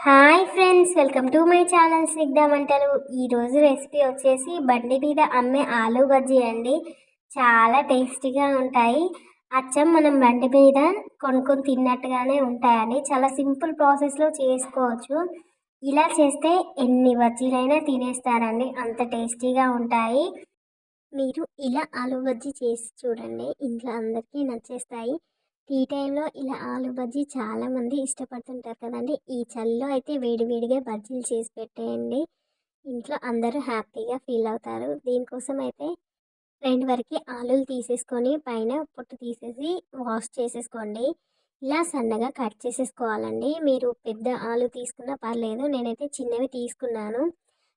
Hi friends, welcome to my channel Snigdha Vantalu. ఈరోజు recipe వచ్చేసి బండి మీద అమ్మే ఆలూ బజ్జీ అండి. చాలా టేస్టీగా ఉంటాయి. అచ్చం మనం బండి మీద కొనుక్కొని తిన్నట్టుగానే ఉంటాయండి. చాలా సింపుల్ ప్రాసెస్లో చేసుకోవచ్చు. ఇలా చేస్తే ఎన్ని బజ్జీలైనా తినేస్తారండి, అంత టేస్టీగా ఉంటాయి. మీరు ఇలా ఆలూ బజ్జీ చేసి చూడండి, ఇంట్లో అందరికీ నచ్చేస్తాయి. టీ టైంలో ఇలా ఆలూ బజ్జీ చాలామంది ఇష్టపడుతుంటారు కదండి. ఈ చలిలో అయితే వేడివేడిగా బజ్జీలు చేసి పెట్టేయండి, ఇంట్లో అందరూ హ్యాపీగా ఫీల్ అవుతారు. దీనికోసం అయితే 2 వరకు ఆలులు తీసేసుకొని పైన పొట్టు తీసేసి వాష్ చేసేసుకోండి. ఇలా సన్నగా కట్ చేసేసుకోవాలండి. మీరు పెద్ద ఆలు తీసుకున్నా పర్లేదు, నేనైతే చిన్నవి తీసుకున్నాను.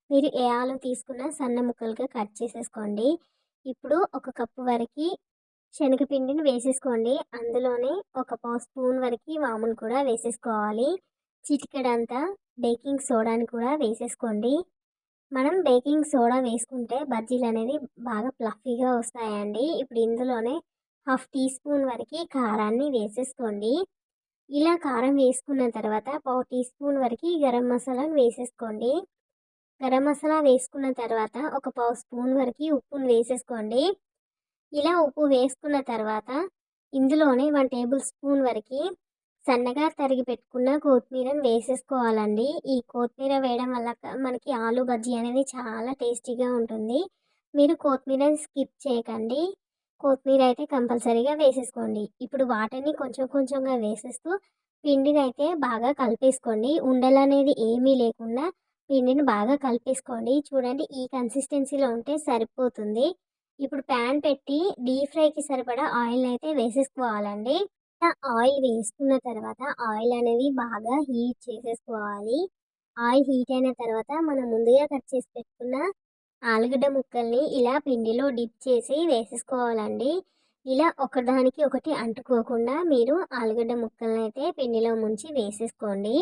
మీరు ఏ ఆలు తీసుకున్నా సన్న ముక్కలుగా కట్ చేసేసుకోండి. ఇప్పుడు ఒక కప్పు వరకు శనగపిండిని వేసేసుకోండి. అందులోనే ఒక పావు స్పూన్ వరకు వామును కూడా వేసేసుకోవాలి. చిటికెడంతా బేకింగ్ సోడాని కూడా వేసేసుకోండి. మనం బేకింగ్ సోడా వేసుకుంటే బజ్జీలు అనేది బాగా ఫ్లఫీగా వస్తాయండి. ఇప్పుడు ఇందులోనే హాఫ్ టీ స్పూన్ వరకు కారాన్ని వేసేసుకోండి. ఇలా కారం వేసుకున్న తర్వాత పావు టీ స్పూన్ వరకు గరం మసాలాను వేసేసుకోండి. గరం మసాలా వేసుకున్న తర్వాత ఒక పావు స్పూన్ వరకు ఉప్పును వేసేసుకోండి. ఇలా ఉప్పు వేసుకున్న తర్వాత ఇందులోనే 1 టేబుల్ స్పూన్ వరకు సన్నగా తరిగి పెట్టుకున్న కొత్తిమీరని వేసేసుకోవాలండి. ఈ కొత్తిమీర వేయడం వల్ల మనకి ఆలూ బజ్జీ అనేది చాలా టేస్టీగా ఉంటుంది. మీరు కొత్తిమీరని స్కిప్ చేయకండి, కొత్తిమీర అయితే కంపల్సరీగా వేసేసుకోండి. ఇప్పుడు వాటర్ని కొంచెం కొంచెంగా వేసేస్తూ పిండిని అయితే బాగా కలిపేసుకోండి. ఉండలు అనేది ఏమీ లేకుండా పిండిని బాగా కలిపేసుకోండి. చూడండి, ఈ కన్సిస్టెన్సీలో ఉంటే సరిపోతుంది. ఇప్పుడు ప్యాన్ పెట్టి డీప్ ఫ్రైకి సరిపడా ఆయిల్ అయితే వేసేసుకోవాలండి. ఆయిల్ వేసుకున్న తర్వాత ఆయిల్ అనేది బాగా హీట్ చేసేసుకోవాలి. ఆయిల్ హీట్ అయిన తర్వాత మనం ముందుగా కట్ చేసి పెట్టుకున్న ఆలుగడ్డ ముక్కల్ని ఇలా పిండిలో డిప్ చేసి వేసేసుకోవాలండి. ఇలా ఒకదానికి ఒకటి అంటుకోకుండా మీరు ఆలుగడ్డ ముక్కల్ని అయితే పిండిలో ముంచి వేసేసుకోండి.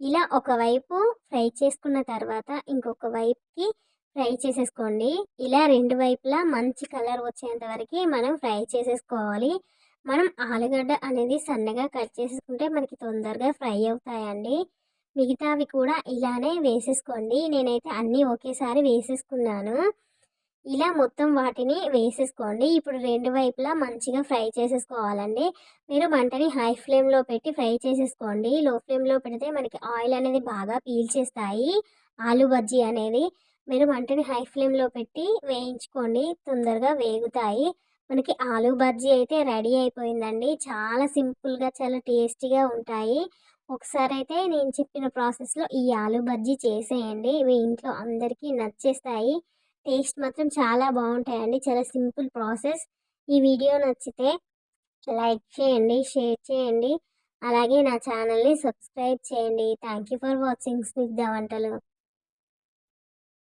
ఇలా ఒకవైపు ఫ్రై చేసుకున్న తర్వాత ఇంకొక వైపుకి ఫ్రై చేసేసుకోండి. ఇలా 2 వైపులా మంచి కలర్ వచ్చేంత వరకు మనం ఫ్రై చేసేసుకోవాలి. మనం ఆలుగడ్డ అనేది సన్నగా కట్ చేసుకుంటే మనకి తొందరగా ఫ్రై అవుతాయండి. మిగతావి కూడా ఇలానే వేసేసుకోండి. నేనైతే అన్నీ ఒకేసారి వేసేసుకున్నాను. ఇలా మొత్తం వాటిని వేసేసుకోండి. ఇప్పుడు 2 వైపులా మంచిగా ఫ్రై చేసేసుకోవాలండి. మీరు మంటని హై ఫ్లేమ్లో పెట్టి ఫ్రై చేసేసుకోండి. లో ఫ్లేమ్లో పెడితే మనకి ఆయిల్ అనేది బాగా పీల్చేస్తాయి ఆలూ బజ్జీ అనేది. మీరు మంటని హై ఫ్లేమ్లో పెట్టి వేయించుకోండి, తొందరగా వేగుతాయి. మనకి ఆలూ బజ్జీ అయితే రెడీ అయిపోయిందండి. చాలా సింపుల్గా చాలా టేస్టీగా ఉంటాయి. ఒకసారి అయితే నేను చెప్పిన ప్రాసెస్లో ఈ ఆలూ బజ్జీ చేసేయండి, మీ ఇంట్లో అందరికీ నచ్చేస్తాయి. టేస్ట్ మాత్రం చాలా బాగుంటాయండి. చాలా సింపుల్ ప్రాసెస్. ఈ వీడియో నచ్చితే లైక్ చేయండి, షేర్ చేయండి, అలాగే నా ఛానల్ని సబ్స్క్రైబ్ చేయండి. Thank you for watching Snigdha వంటలు.